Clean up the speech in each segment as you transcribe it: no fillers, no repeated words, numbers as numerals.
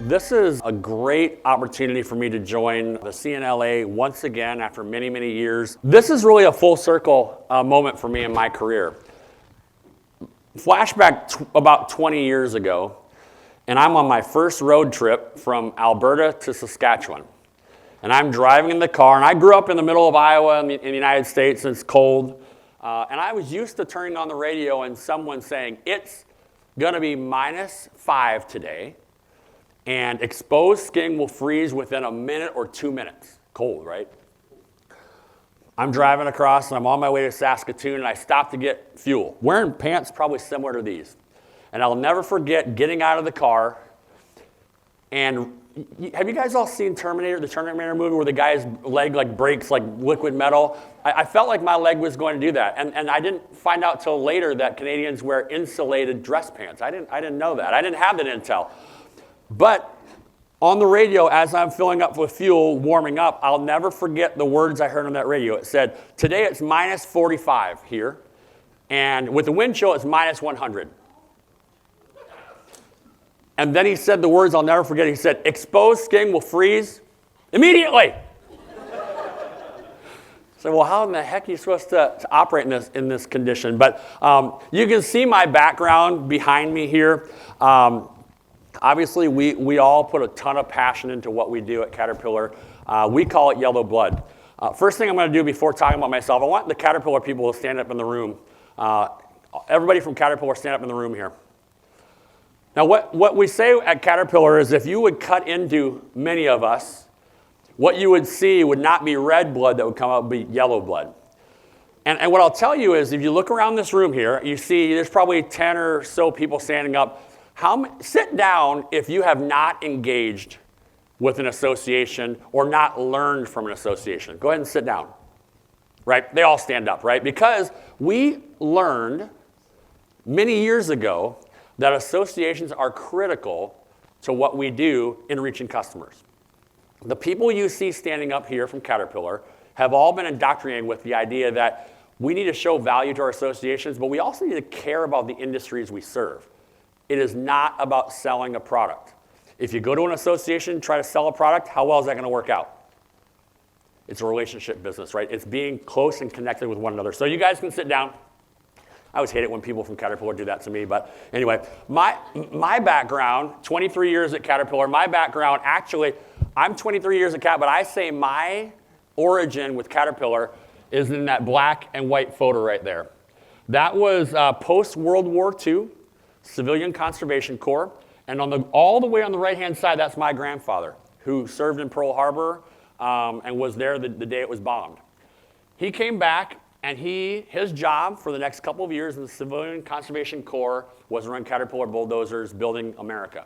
This is a great opportunity for me to join the CNLA once again after many, many years. This is really a full circle moment for me in my career. Flashback about 20 years ago, and I'm on my first road trip from Alberta to Saskatchewan. And I'm driving in the car, and I grew up in the middle of Iowa in the United States, and it's cold. And I was used to turning on the radio and someone saying, it's going to be -5 today, and exposed skin will freeze within a minute or 2 minutes. Cold, right? I'm driving across, and I'm on my way to Saskatoon, and I stop to get fuel. Wearing pants probably similar to these. And I'll never forget getting out of the car, and have you guys all seen Terminator, the Terminator movie, where the guy's leg breaks like liquid metal? I felt like my leg was going to do that, and I didn't find out till later that Canadians wear insulated dress pants. I didn't know that. I didn't have that intel. But on the radio, as I'm filling up with fuel, warming up, I'll never forget the words I heard on that radio. It said, today it's -45 here, and with the wind chill, it's -100. And then he said the words I'll never forget. He said, exposed skin will freeze immediately. So, well, how in the heck are you supposed to operate in this condition? But you can see my background behind me here. Obviously, we all put a ton of passion into what we do at Caterpillar. We call it yellow blood. First thing I'm going to do before talking about myself, I want the Caterpillar people to stand up in the room. Everybody from Caterpillar, stand up in the room here. Now, what we say at Caterpillar is if you would cut into many of us, what you would see would not be red blood that would come out, but be yellow blood. And what I'll tell you is if you look around this room here, you see there's probably 10 or so people standing up. Sit down if you have not engaged with an association or not learned from an association. Go ahead and sit down. Right? They all stand up, right? Because we learned many years ago that associations are critical to what we do in reaching customers. The people you see standing up here from Caterpillar have all been indoctrinated with the idea that we need to show value to our associations, but we also need to care about the industries we serve. It is not about selling a product. If you go to an association and try to sell a product, how well is that going to work out? It's a relationship business, right? It's being close and connected with one another. So you guys can sit down. I always hate it when people from Caterpillar do that to me, but anyway, my background, 23 years at Caterpillar, my background, actually, I'm 23 years at Cat, but I say my origin with Caterpillar is in that black and white photo right there. That was post-World War II, Civilian Conservation Corps, and all the way on the right-hand side, that's my grandfather, who served in Pearl Harbor and was there the day it was bombed. He came back, and his job for the next couple of years in the Civilian Conservation Corps was to run Caterpillar bulldozers building America.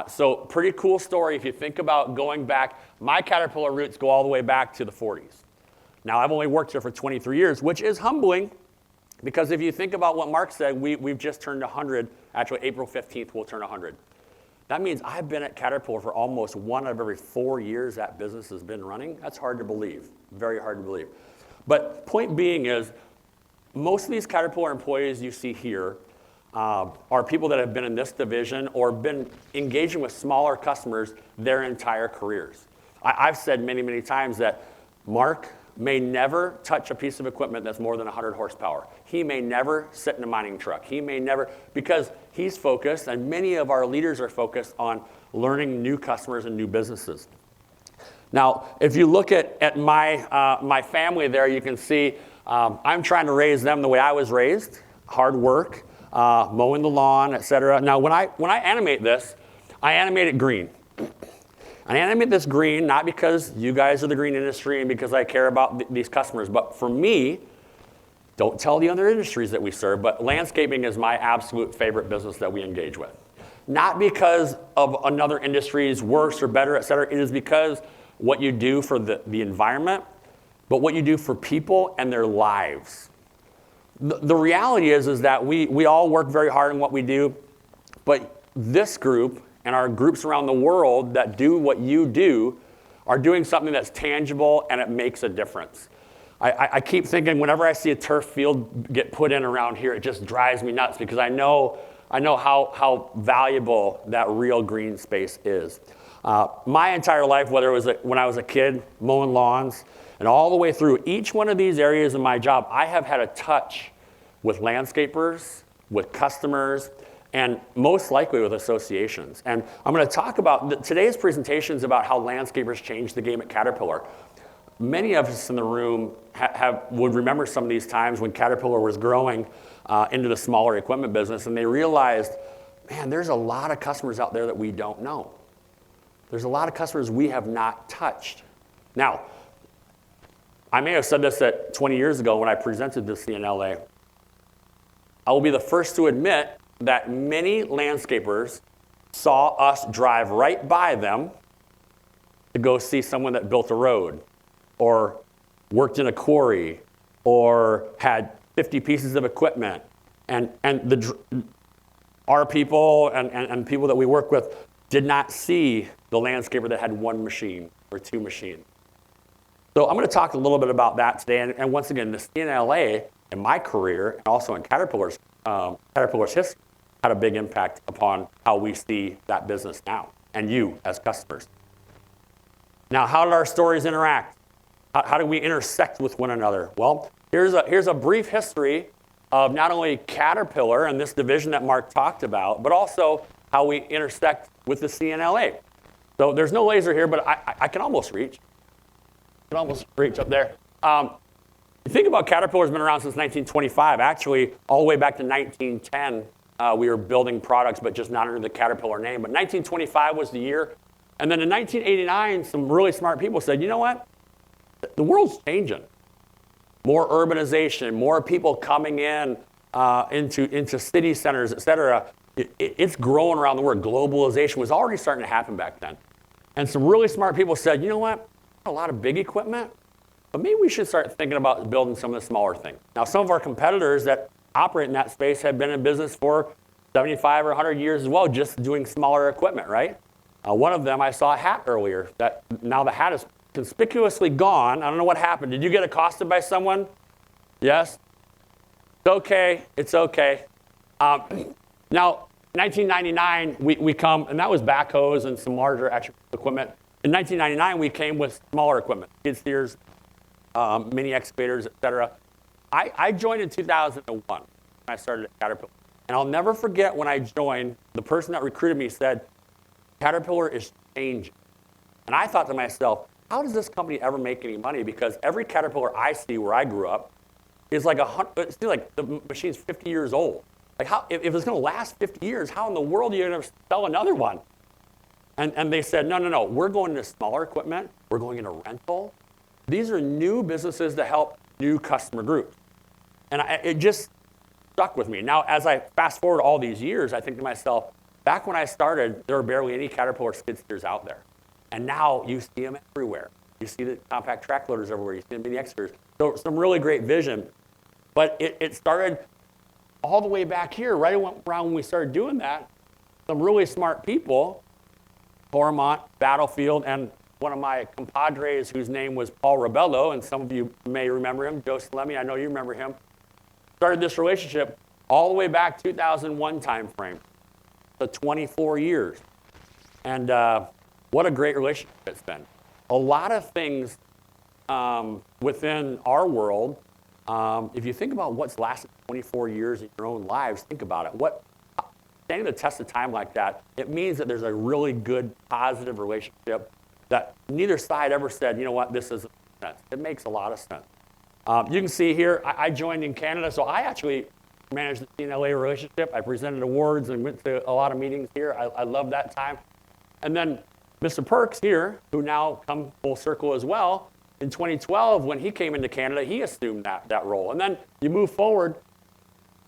So pretty cool story if you think about going back. My Caterpillar roots go all the way back to the 40s. Now, I've only worked here for 23 years, which is humbling because if you think about what Mark said, we've just turned 100. Actually, April 15th, we'll turn 100. That means I've been at Caterpillar for almost 1 out of every 4 years that business has been running. That's hard to believe, very hard to believe. But point being is, most of these Caterpillar employees you see here are people that have been in this division or been engaging with smaller customers their entire careers. I've said many, many times that Mark may never touch a piece of equipment that's more than 100 horsepower. He may never sit in a mining truck. He may never, because he's focused, and many of our leaders are focused on learning new customers and new businesses. Now, if you look at my family there, you can see I'm trying to raise them the way I was raised, hard work, mowing the lawn, etc. Now, when I animate this, I animate it green. I animate this green not because you guys are the green industry and because I care about these customers, but for me, don't tell the other industries that we serve, but landscaping is my absolute favorite business that we engage with. Not because of another industry's worse or better, etc. It is because what you do for the environment, but what you do for people and their lives. The reality is that we all work very hard in what we do, but this group and our groups around the world that do what you do are doing something that's tangible and it makes a difference. I keep thinking whenever I see a turf field get put in around here, it just drives me nuts because I know I know how valuable that real green space is. My entire life, whether it was when I was a kid mowing lawns, and all the way through each one of these areas of my job, I have had a touch with landscapers, with customers, and most likely with associations. And I'm going to talk about, today's presentation is about how landscapers changed the game at Caterpillar. Many of us in the room would remember some of these times when Caterpillar was growing into the smaller equipment business, and they realized, man, there's a lot of customers out there that we don't know. There's a lot of customers we have not touched. Now, I may have said this 20 years ago when I presented this in LA. I will be the first to admit that many landscapers saw us drive right by them to go see someone that built a road or worked in a quarry or had 50 pieces of equipment. And our people and people that we work with did not see the landscaper that had one machine or two machines. So I'm going to talk a little bit about that today. And once again, the CNLA in my career and also in Caterpillar's history had a big impact upon how we see that business now and you as customers. Now, how did our stories interact? How do we intersect with one another? Well, here's a brief history of not only Caterpillar and this division that Mark talked about, but also how we intersect with the CNLA. So there's no laser here, but I can almost reach. I can almost reach up there. You think about Caterpillar's been around since 1925. Actually, all the way back to 1910, we were building products, but just not under the Caterpillar name. But 1925 was the year. And then in 1989, some really smart people said, you know what? The world's changing. More urbanization, more people coming into city centers, et cetera. It's growing around the world. Globalization was already starting to happen back then. And some really smart people said, you know what? A lot of big equipment, but maybe we should start thinking about building some of the smaller things. Now, some of our competitors that operate in that space have been in business for 75 or 100 years as well, just doing smaller equipment, right? One of them, I saw a hat earlier. That now the hat is conspicuously gone. I don't know what happened. Did you get accosted by someone? Yes? It's okay. It's okay. Now, 1999, we come, and that was backhoes and some larger actual equipment. In 1999, we came with smaller equipment, skid steers, mini excavators, et cetera. I joined in 2001 when I started at Caterpillar. And I'll never forget when I joined, the person that recruited me said, Caterpillar is changing. And I thought to myself, how does this company ever make any money? Because every Caterpillar I see where I grew up is like the machine's 50 years old. Like how, if it's going to last 50 years, how in the world are you going to sell another one? And they said, no, we're going into smaller equipment. We're going into rental. These are new businesses to help new customer groups. And it just stuck with me. Now, as I fast forward all these years, I think to myself, back when I started, there were barely any Caterpillar skid steers out there. And now you see them everywhere. You see the compact track loaders everywhere. You see the mini excavators. So some really great vision. But it started all the way back here, right around when we started doing that. Some really smart people, Tormont, Battlefield, and one of my compadres whose name was Paul Rabello, and some of you may remember him, Joe Salemi, I know you remember him, started this relationship all the way back 2001 timeframe, so 24 years. And what a great relationship it's been. A lot of things within our world, if you think about what's lasted 24 years in your own lives, think about it. Standing the test of time like that, it means that there's a really good, positive relationship that neither side ever said, you know what, this doesn't make sense. It makes a lot of sense. You can see here, I joined in Canada, so I actually managed the CNLA relationship. I presented awards and went to a lot of meetings here. I love that time. And then Mr. Perks here, who now come full circle as well, in 2012, when he came into Canada, he assumed that role. And then you move forward,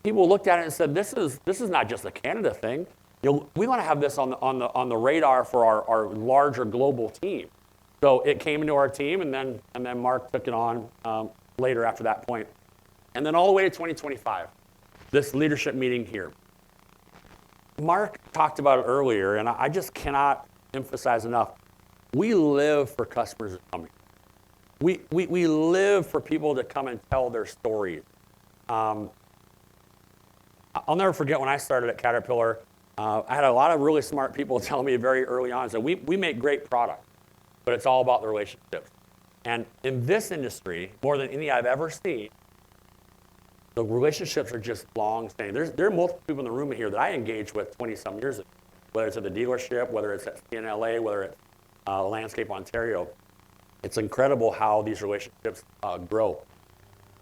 people looked at it and said, this is not just a Canada thing. We want to have this on the radar for our larger global team. So it came into our team, and then Mark took it on later after that point. And then all the way to 2025, this leadership meeting here. Mark talked about it earlier, and I just cannot emphasize enough. We live for customers to come here. We live for people to come and tell their stories. I'll never forget when I started at Caterpillar, I had a lot of really smart people tell me very early on, so we make great product, but it's all about the relationships. And in this industry, more than any I've ever seen, the relationships are just long-standing. There are multiple people in the room here that I engaged with 20-some years ago, whether it's at the dealership, whether it's at CNLA, whether it's Landscape Ontario. It's incredible how these relationships grow.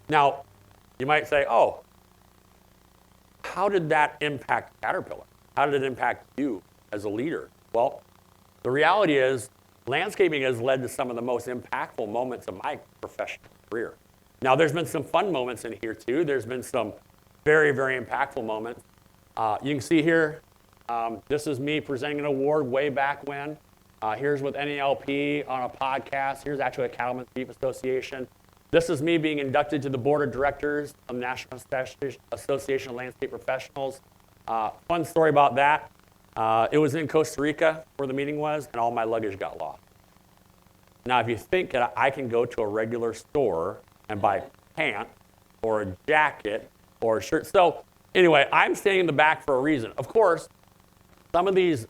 Now, you might say, oh, how did that impact Caterpillar? How did it impact you as a leader? Well, the reality is landscaping has led to some of the most impactful moments of my professional career. Now, there's been some fun moments in here, too. There's been some very, very impactful moments. You can see here, this is me presenting an award way back when. Here's with NELP on a podcast. Here's actually a Cattlemen's Beef Association. This is me being inducted to the board of directors of the National Association of Landscape Professionals. Fun story about that. It was in Costa Rica where the meeting was, and all my luggage got lost. Now, if you think that I can go to a regular store and buy pants or a jacket or a shirt. So anyway, I'm standing in the back for a reason. Of course, some of these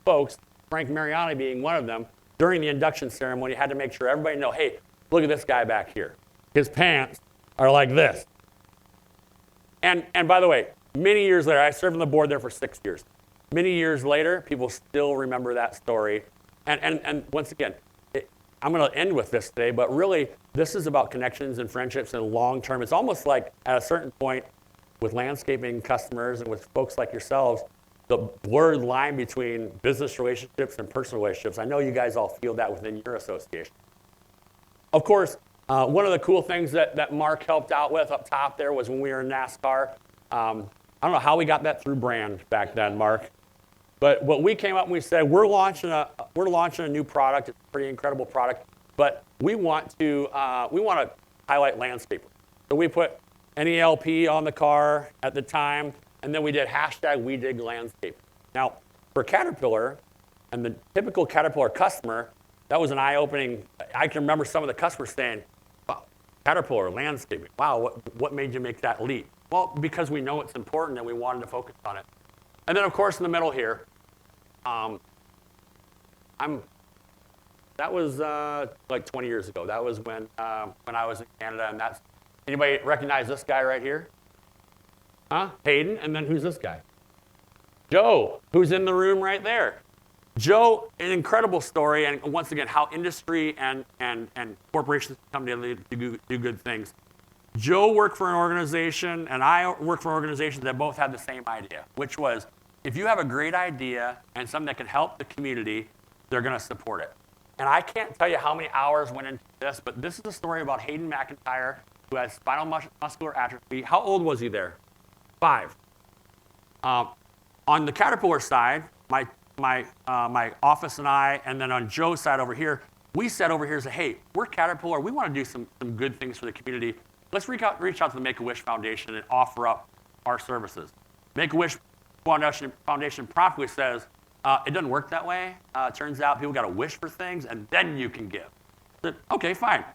folks, Frank Mariani being one of them, during the induction ceremony had to make sure everybody know, hey, look at this guy back here. His pants are like this. And by the way, many years later, I served on the board there for 6 years. Many years later, people still remember that story. And once again, I'm going to end with this today, but really, this is about connections and friendships and long-term. It's almost like at a certain point with landscaping customers and with folks like yourselves, the blurred line between business relationships and personal relationships. I know you guys all feel that within your association. Of course, one of the cool things that Mark helped out with up top there was when we were in NASCAR. I don't know how we got that through brand back then, Mark. But what we came up and we said, we're launching a new product. It's a pretty incredible product, but we want to highlight landscapers. So we put NELP on the car at the time, and then we did #WeDigLandscape. Now, for Caterpillar and the typical Caterpillar customer, that was an eye-opening. I can remember some of the customers saying, wow, Caterpillar landscaping. Wow, what made you make that leap? Well, because we know it's important and we wanted to focus on it. And then, of course, in the middle here, that was like 20 years ago. That was when I was in Canada, and that's, anybody recognize this guy right here? Huh? Hayden, and then who's this guy? Joe, who's in the room right there. Joe, an incredible story, and once again, how industry and corporations come together to do good things. Joe worked for an organization, and I worked for organizations that both had the same idea, which was, if you have a great idea and something that can help the community, they're going to support it. And I can't tell you how many hours went into this, but this is a story about Hayden McIntyre, who has spinal muscular atrophy. How old was he there? 5. On the Caterpillar side, my office and I, and then on Joe's side over here, we said over here, hey, we're Caterpillar. We want to do some good things for the community. Let's reach out to the Make-A-Wish Foundation and offer up our services. Make-A-Wish Foundation promptly says, it doesn't work that way. Turns out people got to wish for things, and then you can give. Said, okay, fine.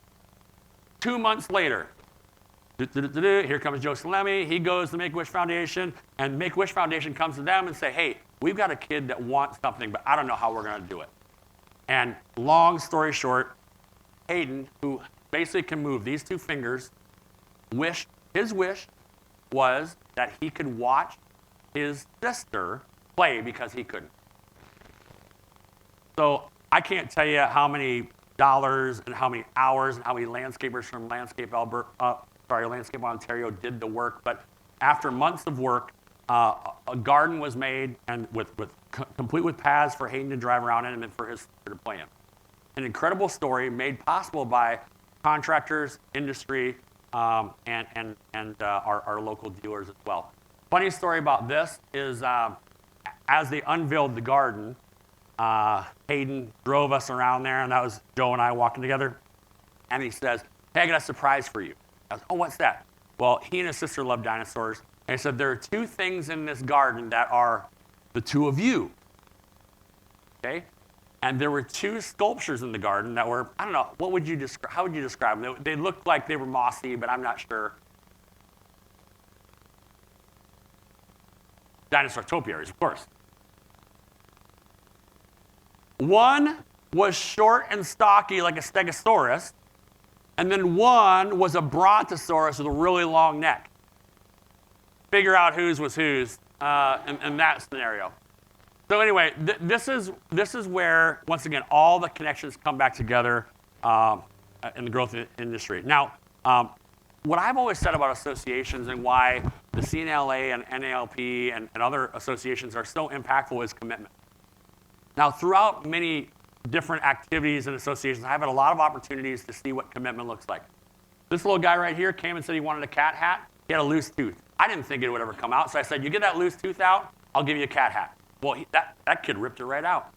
2 months later, here comes Joe Salemi. He goes to Make-A-Wish Foundation, and Make-A-Wish Foundation comes to them and say, hey, we've got a kid that wants something, but I don't know how we're going to do it. And long story short, Hayden, who basically can move these 2 fingers, his wish was that he could watch his sister play because he couldn't. So I can't tell you how many dollars and how many hours and how many landscapers from Landscape Ontario did the work, but after months of work, a garden was made and complete with paths for Hayden to drive around in and then for his sister to play in. An incredible story made possible by contractors, industry, and our local dealers as well. Funny story about this is as they unveiled the garden, Hayden drove us around there, and that was Joe and I walking together, and he says, hey, I got a surprise for you. I was, oh, what's that? Well, he and his sister love dinosaurs, and he said, there are 2 things in this garden that are the 2 of you, okay? And there were 2 sculptures in the garden that were, I don't know, how would you describe them? They looked like they were mossy, but I'm not sure. dinosaur topiaries, of course. One was short and stocky like a stegosaurus, and then one was a brontosaurus with a really long neck. Figure out whose was whose in that scenario. So anyway, this is where, once again, all the connections come back together in the growth industry. Now, what I've always said about associations and why the CNLA and NALP and other associations are so impactful is commitment. Now, throughout many different activities and associations, I've had a lot of opportunities to see what commitment looks like. This little guy right here came and said he wanted a cat hat. He had a loose tooth. I didn't think it would ever come out, so I said, you get that loose tooth out, I'll give you a cat hat. Well, that kid ripped it right out.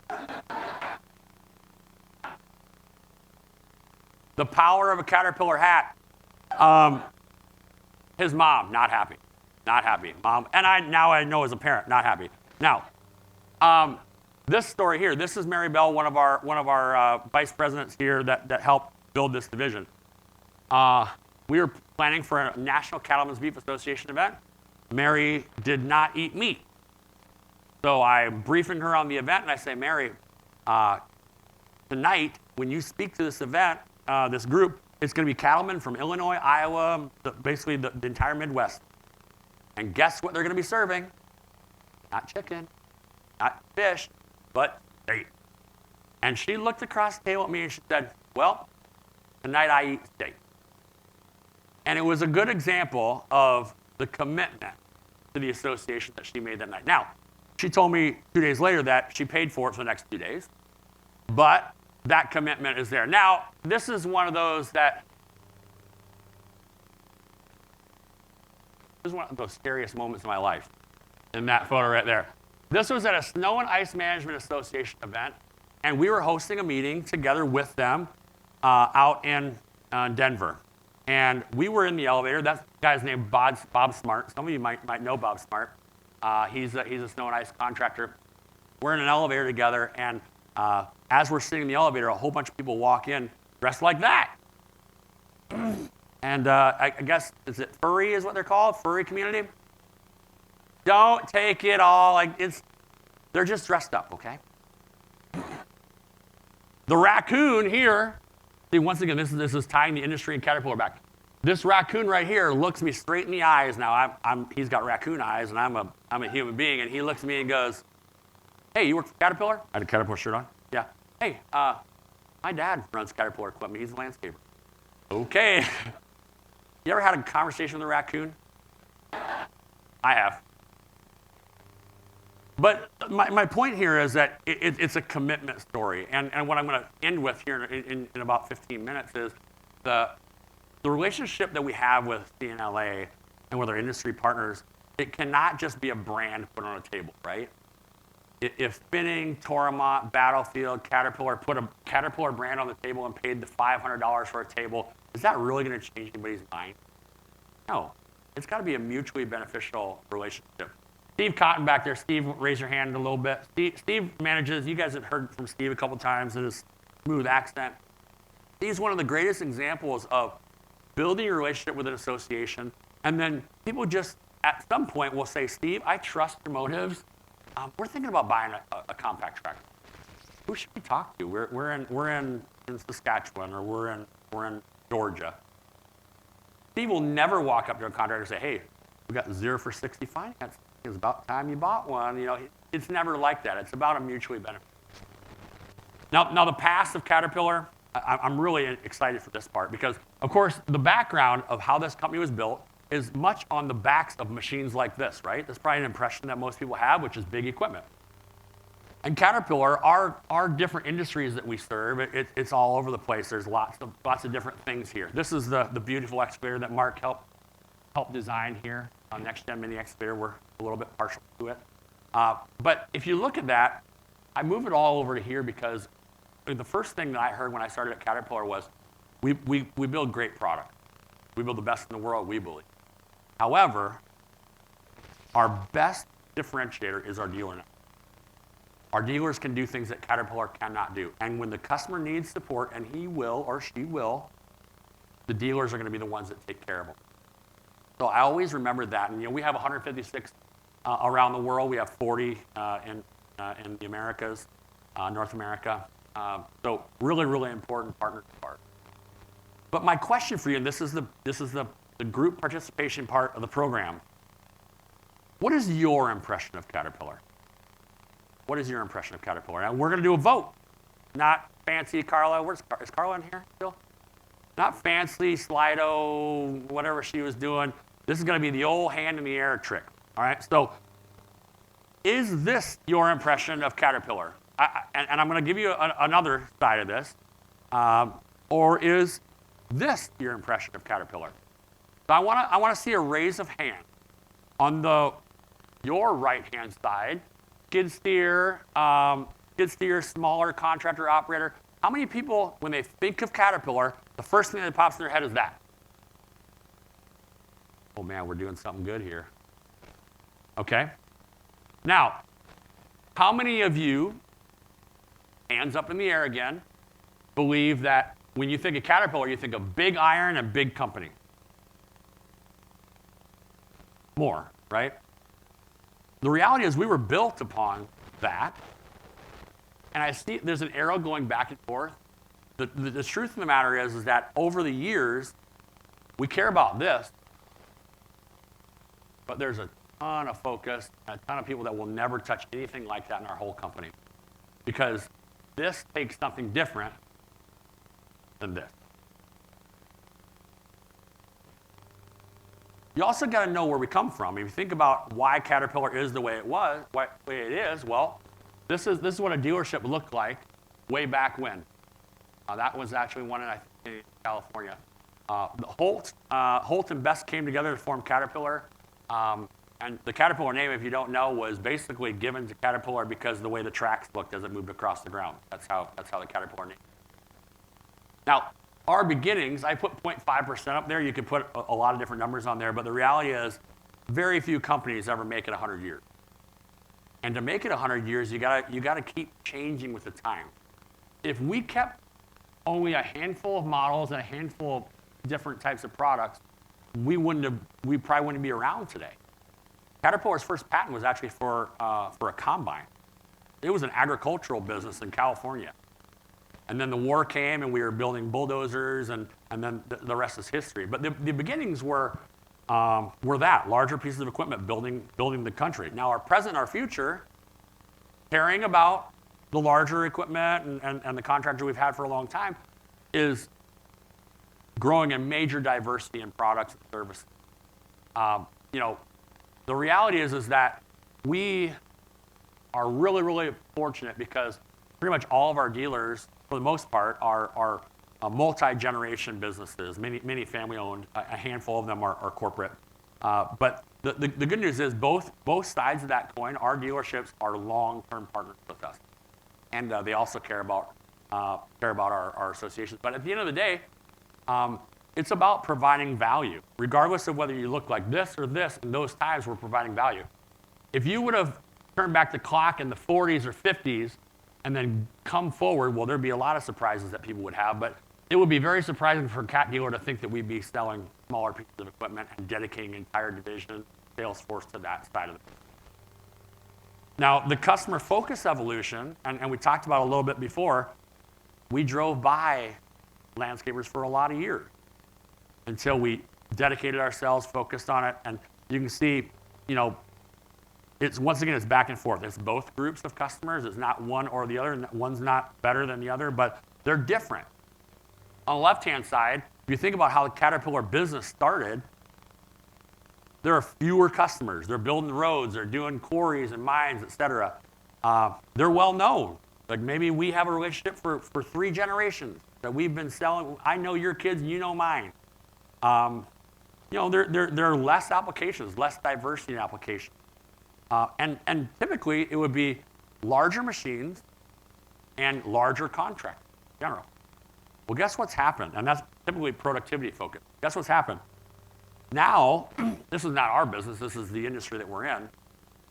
The power of a Caterpillar hat. His mom, not happy. Not happy. Mom, and now I know as a parent, not happy. Now, this story here, this is Mary Bell, one of our vice presidents here that helped build this division. We were planning for a National Cattlemen's Beef Association event. Mary did not eat meat. So I'm briefing her on the event, and I say, Mary, tonight, when you speak to this event, this group, it's going to be cattlemen from Illinois, Iowa, basically the entire Midwest. And guess what they're going to be serving? Not chicken, not fish, but steak. And she looked across the table at me and she said, well, tonight I eat steak. And it was a good example of the commitment to the association that she made that night. Now, she told me 2 days later that she paid for it for the next 2 days, but that commitment is there. Now, this is one of those that, this is one of those scariest moments of my life in that photo right there. This was at a Snow and Ice Management Association event, and we were hosting a meeting together with them out in Denver. And we were in the elevator. That guy's named Bob Smart. Some of you might know Bob Smart. He's a snow and ice contractor. We're in an elevator together, and as we're sitting in the elevator, a whole bunch of people walk in dressed like that. And I guess, is it furry is what they're called? Furry community? Don't take it all like they're just dressed up, okay? The raccoon here, see, once again, this is tying the industry and Caterpillar back. This raccoon right here looks me straight in the eyes. Now, he's got raccoon eyes, and I'm a human being, and he looks at me and goes, hey, you work for Caterpillar? I had a Caterpillar shirt on. Yeah. Hey, my dad runs Caterpillar equipment. He's a landscaper. Okay. You ever had a conversation with a raccoon? I have. But my point here is that it's a commitment story. And what I'm going to end with here in about 15 minutes is the relationship that we have with CNLA and with our industry partners. It cannot just be a brand put on a table, right? If Spinning, Toromont, Battlefield, Caterpillar put a Caterpillar brand on the table and paid the $500 for a table, is that really going to change anybody's mind? No. It's got to be a mutually beneficial relationship. Steve Cotton back there. Steve, raise your hand a little bit. Steve manages, you guys have heard from Steve a couple times in his smooth accent. He's one of the greatest examples of building a relationship with an association, and then people just, at some point, will say, Steve, I trust your motives. We're thinking about buying a compact tractor. Who should we talk to? We're in Saskatchewan, or we're in Georgia. Steve will never walk up to a contractor and say, hey, we got 0 for 60 finance. It's about time you bought one. You know, it's never like that. It's about a mutually beneficial. Now the past of Caterpillar, I'm really excited for this part because, of course, the background of how this company was built is much on the backs of machines like this, right? That's probably an impression that most people have, which is big equipment. And Caterpillar, our different industries that we serve, it's all over the place. There's lots of different things here. This is the beautiful excavator that Mark helped design here on Next Gen Mini Excavator. We're a little bit partial to it. But if you look at that, I move it all over to here because the first thing that I heard when I started at Caterpillar was we build great product. We build the best in the world, we believe. However, our best differentiator is our dealer network. Our dealers can do things that Caterpillar cannot do. And when the customer needs support, and he will or she will, the dealers are going to be the ones that take care of them. So I always remember that. And we have 156 around the world. We have 40 in the Americas, North America. So really, really important partner part. But my question for you, and this is the group participation part of the program. What is your impression of Caterpillar? What is your impression of Caterpillar? Now we're going to do a vote, not fancy Carla. Is Carla in here still? Not fancy Slido, whatever she was doing. This is going to be the old hand in the air trick. All right. So, is this your impression of Caterpillar? And I'm going to give you another side of this. Or is this your impression of Caterpillar? So I want to see a raise of hand on your right-hand side. Skid steer, smaller contractor operator. How many people, when they think of Caterpillar, the first thing that pops in their head is that? Oh man, we're doing something good here. Okay. Now, how many of you, hands up in the air again, believe that when you think of Caterpillar, you think of big iron and big company? More, right? The reality is we were built upon that. And I see there's an arrow going back and forth. The truth of the matter is that over the years, we care about this, but there's a ton of focus, a ton of people that will never touch anything like that in our whole company. Because this takes something different than this. You also got to know where we come from. If you think about why Caterpillar is the way it was, way it is, well, this is what a dealership looked like way back when. That was actually one in California. Holt and Best came together to form Caterpillar. And the Caterpillar name, if you don't know, was basically given to Caterpillar because of the way the tracks looked as it moved across the ground. That's how the Caterpillar name. Now, our beginnings, I put 0.5% up there. You could put a lot of different numbers on there, but the reality is very few companies ever make it 100 years. And to make it 100 years, you gotta keep changing with the time. If we kept only a handful of models and a handful of different types of products, we probably wouldn't be around today. Caterpillar's first patent was actually for a combine. It was an agricultural business in California. And then the war came and we were building bulldozers and then the rest is history. But the beginnings were that, larger pieces of equipment building the country. Now our present and our future, caring about the larger equipment and the contractor we've had for a long time, is growing a major diversity in products and services. The reality is that we are really, really fortunate because pretty much all of our dealers, for the most part, are multi-generation businesses, many family-owned. A handful of them are corporate. But the good news is both sides of that coin, our dealerships are long-term partners with us, and they also care about our associations. But at the end of the day, it's about providing value, regardless of whether you look like this or this. In those times, we're providing value. If you would have turned back the clock in the 40s or 50s and then come forward, well, there'd be a lot of surprises that people would have, but it would be very surprising for a cat dealer to think that we'd be selling smaller pieces of equipment and dedicating an entire division, sales force to that side of it. Now, the customer focus evolution, and we talked about it a little bit before, we drove by landscapers for a lot of years until we dedicated ourselves, focused on it, and you can see, once again, it's back and forth. It's both groups of customers. It's not one or the other. One's not better than the other, but they're different. On the left-hand side, if you think about how the Caterpillar business started, there are fewer customers. They're building roads. They're doing quarries and mines, et cetera. They're well known. Like maybe we have a relationship for 3 generations that we've been selling. I know your kids, you know mine. There are less applications, less diversity in applications. And typically, it would be larger machines and larger contracts in general. Well, guess what's happened? And that's typically productivity focused. Guess what's happened? Now, this is not our business. This is the industry that we're in.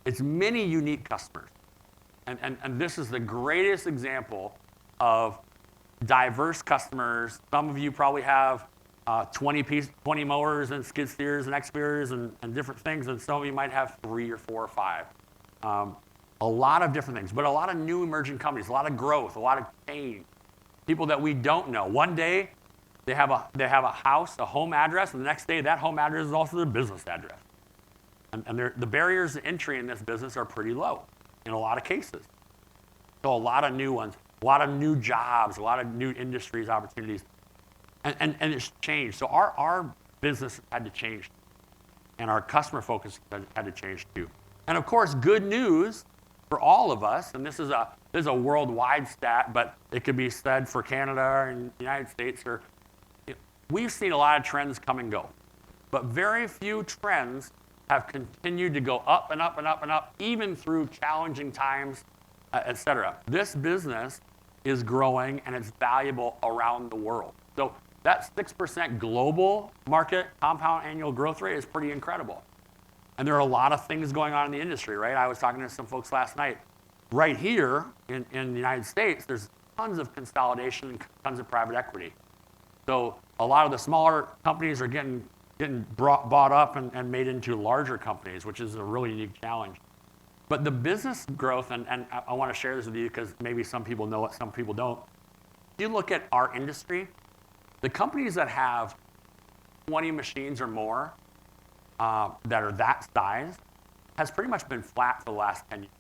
It's many unique customers. And this is the greatest example of diverse customers. Some of you probably have 20 mowers and skid steers and excavators and different things, and some of you might have 3 or 4 or 5. A lot of different things, but a lot of new emerging companies, a lot of growth, a lot of change. People that we don't know. One day, they have a house, a home address, and the next day, that home address is also their business address. And the barriers to entry in this business are pretty low in a lot of cases. So a lot of new ones, a lot of new jobs, a lot of new industries, opportunities. And it's changed. So our business had to change, and our customer focus had to change too. And of course, good news for all of us, and this is a worldwide stat, but it could be said for Canada and the United States, we've seen a lot of trends come and go. But very few trends have continued to go up and up and up and up, even through challenging times, et cetera. This business is growing, and it's valuable around the world. So that 6% global market compound annual growth rate is pretty incredible. And there are a lot of things going on in the industry, right? I was talking to some folks last night. Right here in the United States, there's tons of consolidation and tons of private equity. So a lot of the smaller companies are getting bought up and made into larger companies, which is a really unique challenge. But the business growth, and I want to share this with you because maybe some people know it, some people don't. If you look at our industry, the companies that have 20 machines or more that are that size has pretty much been flat for the last 10 years.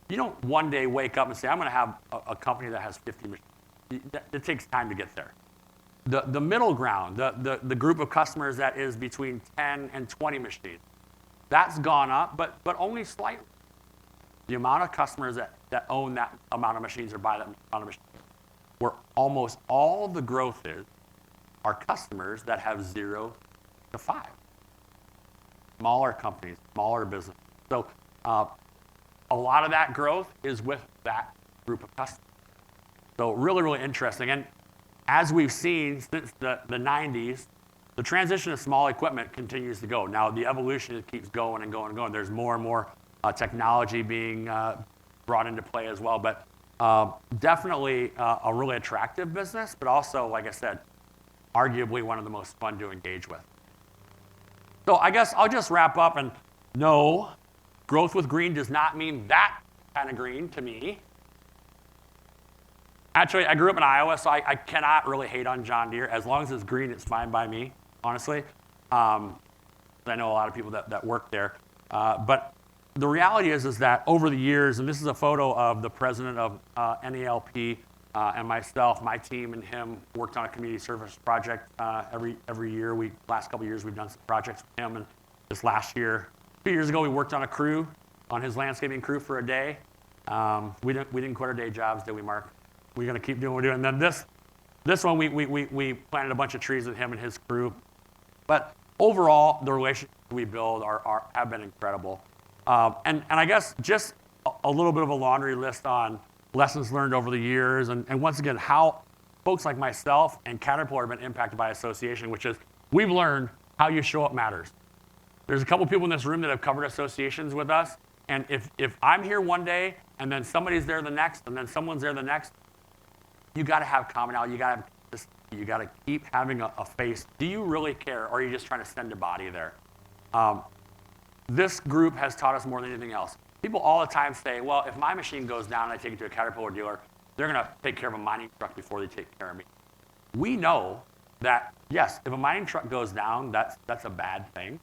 You don't one day wake up and say, I'm going to have a company that has 50 machines. It takes time to get there. The middle ground, the group of customers that is between 10 and 20 machines, that's gone up, but only slightly. The amount of customers that own that amount of machines or buy that amount of machines, where almost all the growth is, are customers that have 0 to 5. Smaller companies, smaller business. So a lot of that growth is with that group of customers. So really, really interesting. And as we've seen since the 90s, the transition to small equipment continues to go. Now, the evolution keeps going and going and going. There's more and more technology being brought into play as well. But definitely a really attractive business, but also, like I said, arguably one of the most fun to engage with. So I guess I'll just wrap up, and no, growth with green does not mean that kind of green to me. Actually, I grew up in Iowa, so I cannot really hate on John Deere. As long as it's green, it's fine by me, honestly. I know a lot of people that work there. But the reality is that over the years, and this is a photo of the president of NALP and myself, my team and him worked on a community service project every year. Last couple of years, we've done some projects with him. And this last year, 2 years ago, we worked on a crew, on his landscaping crew for a day. We didn't quit our day jobs, did we, Mark? We're going to keep doing what we're doing. And then this one, we planted a bunch of trees with him and his crew. But overall, the relationships we build have been incredible. And I guess just a little bit of a laundry list on lessons learned over the years, and once again, how folks like myself and Caterpillar have been impacted by association, which is we've learned how you show up matters. There's a couple people in this room that have covered associations with us, and if I'm here one day and then somebody's there the next, and then someone's there the next, you got to have commonality. You got to keep having a face. Do you really care, or are you just trying to send a body there? This group has taught us more than anything else. People all the time say, well, if my machine goes down and I take it to a Caterpillar dealer, they're going to take care of a mining truck before they take care of me. We know that, yes, if a mining truck goes down, that's a bad thing.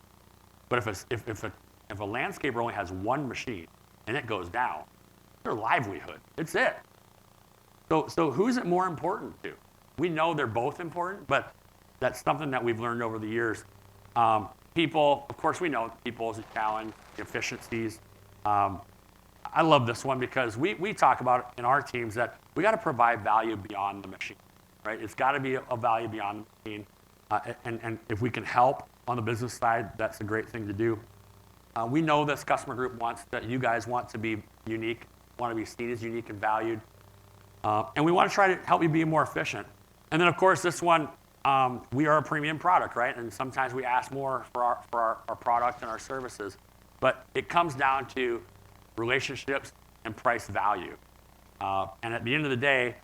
But if a landscaper only has one machine and it goes down, their livelihood, it's it. So who's it more important to? We know they're both important, but that's something that we've learned over the years. People, of course, we know people is a challenge, efficiencies. I love this one because we talk about in our teams that we got to provide value beyond the machine, right? It's got to be a value beyond the machine. And if we can help on the business side, that's a great thing to do. We know this customer group wants that you guys want to be unique, want to be seen as unique and valued. And we want to try to help you be more efficient. And then, of course, this one, we are a premium product, right? And sometimes we ask more for our product and our services. But it comes down to relationships and price value. And at the end of the day,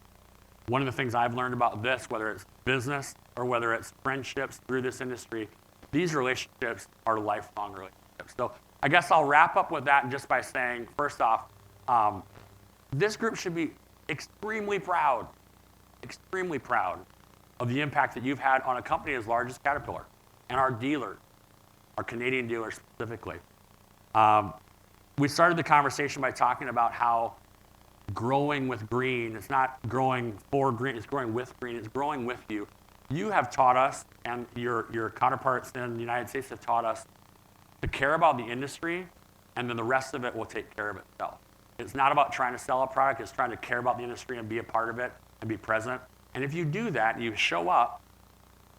One of the things I've learned about this, whether it's business or whether it's friendships through this industry, these relationships are lifelong relationships. So I guess I'll wrap up with that just by saying, first off, this group should be extremely proud of the impact that you've had on a company as large as Caterpillar and our dealers, our Canadian dealers specifically. We started the conversation by talking about how growing with green, it's not growing for green, it's growing with green, it's growing with you. You have taught us, and your counterparts in the United States have taught us to care about the industry, and then the rest of it will take care of itself. It's not about trying to sell a product, it's trying to care about the industry and be a part of it and be present. And if you do that and you show up,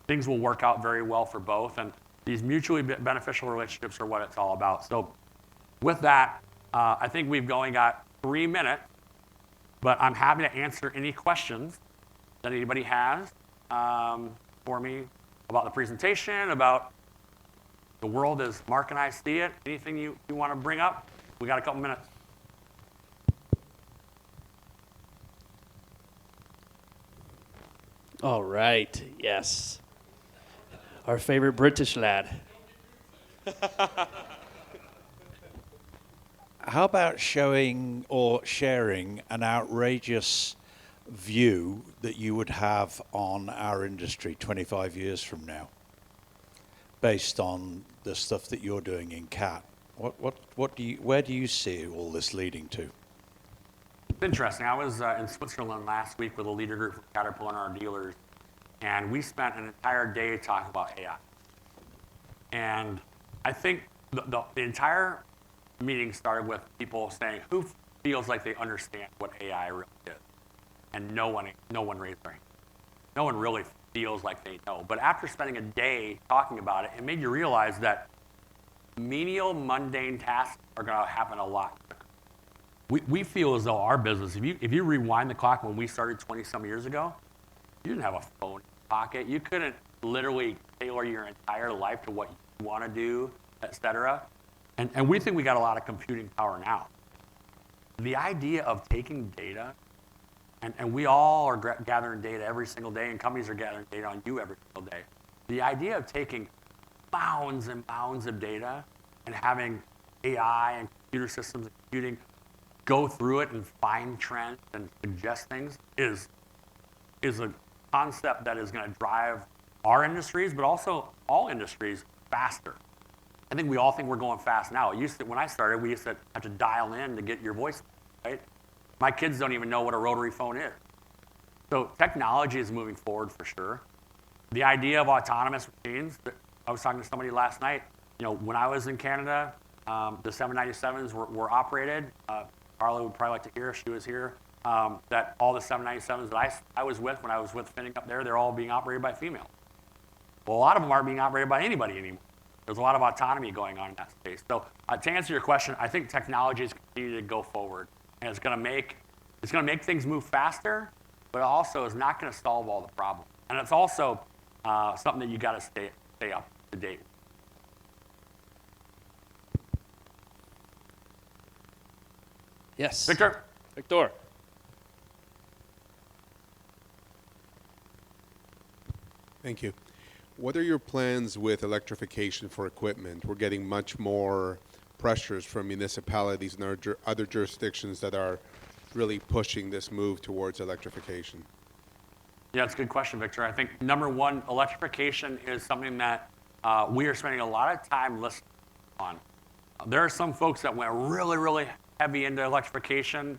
things will work out very well for both. And these mutually beneficial relationships are what it's all about. So with that, I think we've only got 3 minutes, but I'm happy to answer any questions that anybody has for me about the presentation, about the world as Mark and I see it. Anything you want to bring up? We got a couple minutes. All right, yes. Our favorite British lad. How about showing or sharing an outrageous view that you would have on our industry 25 years from now, based on the stuff that you're doing in CAT? Where do you see all this leading to? It's interesting. I was in Switzerland last week with a leader group from Caterpillar and our dealers, and we spent an entire day talking about AI. And I think the entire meeting started with people saying, who feels like they understand what AI really is? And no one raised their hand. No one really feels like they know. But after spending a day talking about it, it made you realize that menial, mundane tasks are going to happen a lot quicker. We feel as though our business, if you rewind the clock when we started 20-some years ago, you didn't have a phone in your pocket. You couldn't literally tailor your entire life to what you want to do, et cetera. And we think we got a lot of computing power now. The idea of taking data, and we all are gathering data every single day, and companies are gathering data on you every single day. The idea of taking mounds and mounds of data and having AI and computer systems and computing go through it and find trends and suggest things is a concept that is going to drive our industries, but also all industries faster. I think we all think we're going fast now. When I started, we used to have to dial in to get your voice, right? My kids don't even know what a rotary phone is. So technology is moving forward for sure. The idea of autonomous machines, I was talking to somebody last night, when I was in Canada, the 797s were operated. Carla would probably like to hear if she was here, that all the 797s that I was with when I was with Finning up there, they're all being operated by females. Well, a lot of them aren't being operated by anybody anymore. There's a lot of autonomy going on in that space. So to answer your question, I think technology is continuing to go forward, and it's going to make things move faster, but it also is not going to solve all the problems. And it's also something that you got to stay up to date. Yes. Victor? Victor. Thank you. What are your plans with electrification for equipment? We're getting much more pressures from municipalities and other jurisdictions that are really pushing this move towards electrification. Yeah, it's a good question, Victor. I think number one, electrification is something that we are spending a lot of time listening on. There are some folks that went really, really heavy into electrification.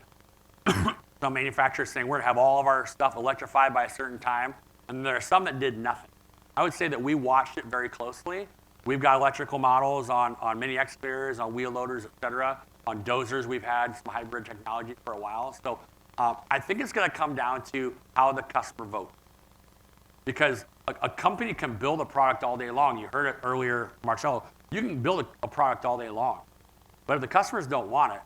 Some manufacturers saying we're going to have all of our stuff electrified by a certain time, and there are some that did nothing. I would say that we watched it very closely. We've got electrical models on mini excavators, on wheel loaders, et cetera. On dozers, we've had some hybrid technology for a while. So I think it's going to come down to how the customer votes. Because a company can build a product all day long. You heard it earlier, Marcelo. You can build a product all day long. But if the customers don't want it,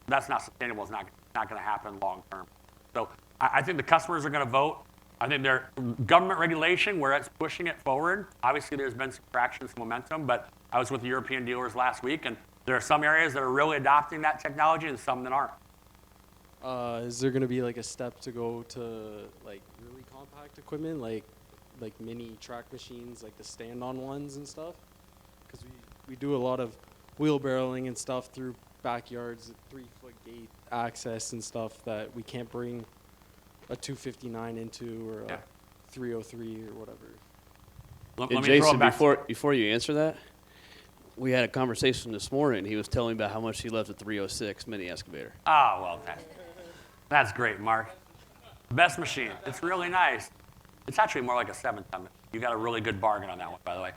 that's not sustainable. It's not going to happen long term. So I think the customers are going to vote. I think there's government regulation where it's pushing it forward. Obviously, there's been some traction, some momentum, but I was with the European dealers last week, and there are some areas that are really adopting that technology and some that aren't. Is there going to be like a step to go to like really compact equipment, like mini track machines, like the stand-on ones and stuff? Because we do a lot of wheelbarrowing and stuff through backyards, 3-foot gate access and stuff that we can't bring a 259 into or a 303 or whatever. Let And me throw it Jason, back. before you answer that, we had a conversation this morning. He was telling me about how much he loves the 306 mini excavator. Oh, well, that's great, Mark. Best machine. It's really nice. It's actually more like a 7-ton. You got a really good bargain on that one, by the way.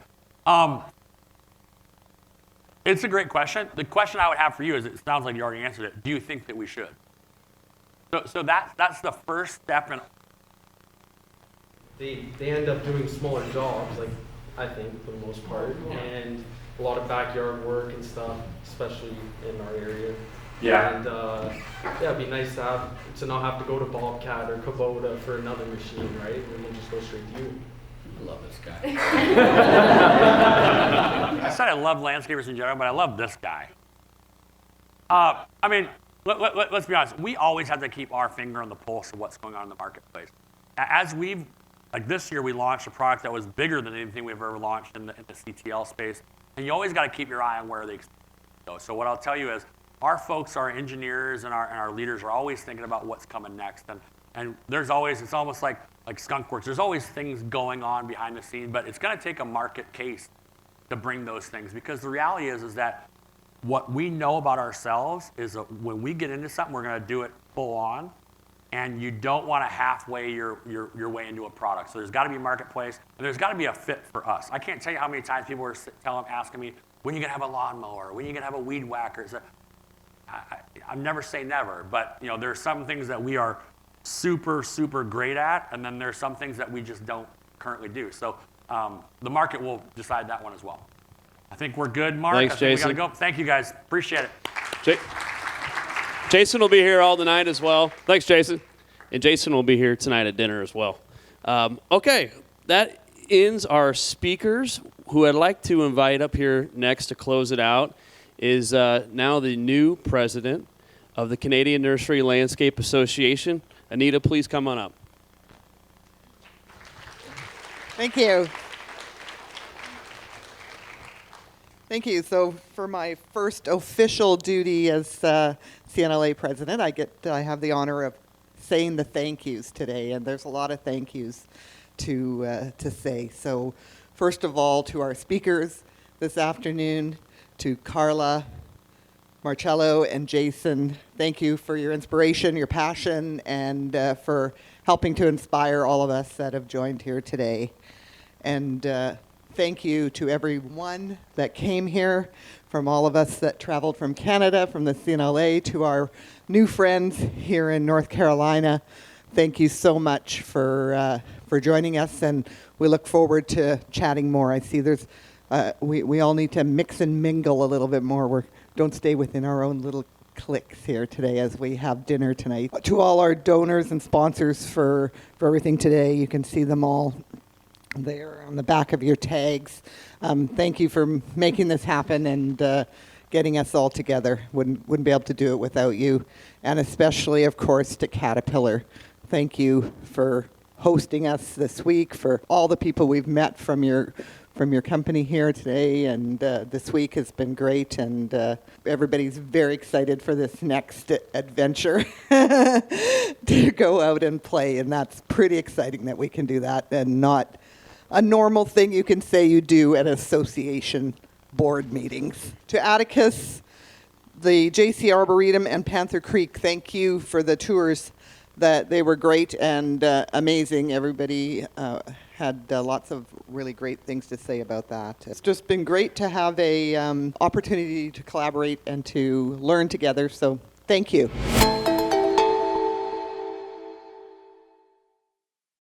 It's a great question. The question I would have for you is, it sounds like you already answered it. Do you think that we should? So that's the first step in. They end up doing smaller jobs, like I think for the most part, and a lot of backyard work and stuff, especially in our area. Yeah. And it'd be nice to not have to go to Bobcat or Kubota for another machine, right? We can just go straight to you. I love this guy. I said I love landscapers in general, but I love this guy. I mean, let's be honest. We always have to keep our finger on the pulse of what's going on in the marketplace. Like this year, we launched a product that was bigger than anything we've ever launched in the CTL space. And you always got to keep your eye on where they go. So what I'll tell you is, our folks, our engineers, and our leaders are always thinking about what's coming next. And there's always, it's almost like Skunk Works. There's always things going on behind the scenes, but it's going to take a market case to bring those things. Because the reality is that what we know about ourselves is that when we get into something, we're going to do it full on. And you don't want to halfway your way into a product. So there's got to be a marketplace, and there's got to be a fit for us. I can't tell you how many times people are asking me, when are you going to have a lawnmower? When are you going to have a weed whacker? I never say never, but there are some things that we are super, super great at, and then there's some things that we just don't currently do. So the market will decide that one as well. I think we're good, Mark. Thanks, I think Jason. we got to go. Thank you, guys. Appreciate it. Jason will be here all the night as well. Thanks, Jason. And Jason will be here tonight at dinner as well. Okay, that ends our speakers. Who I'd like to invite up here next to close it out is now the new president of the Canadian Nursery Landscape Association. Anita, please come on up. Thank you. Thank you. So for my first official duty as CNLA president, I have the honor of saying the thank yous today, and there's a lot of thank yous to say. So first of all, to our speakers this afternoon, to Carla, Marcello, and Jason, thank you for your inspiration, your passion, and for helping to inspire all of us that have joined here today. And thank you to everyone that came here, from all of us that traveled from Canada, from the CNLA, to our new friends here in North Carolina. Thank you so much for joining us, and we look forward to chatting more. I see there's we all need to mix and mingle a little bit more. Don't stay within our own little cliques here today as we have dinner tonight. To all our donors and sponsors for everything today, you can see them all there on the back of your tags. Thank you for making this happen and getting us all together. Wouldn't be able to do it without you. And especially, of course, to Caterpillar. Thank you for hosting us this week, for all the people we've met from your company here today, and this week has been great, and everybody's very excited for this next adventure to go out and play, and that's pretty exciting that we can do that, and not a normal thing you can say you do at association board meetings. To Atticus, the JC Arboretum, and Panther Creek, thank you for the tours. That they were great and amazing. Everybody had lots of really great things to say about that. It's just been great to have a opportunity to collaborate and to learn together, so thank you.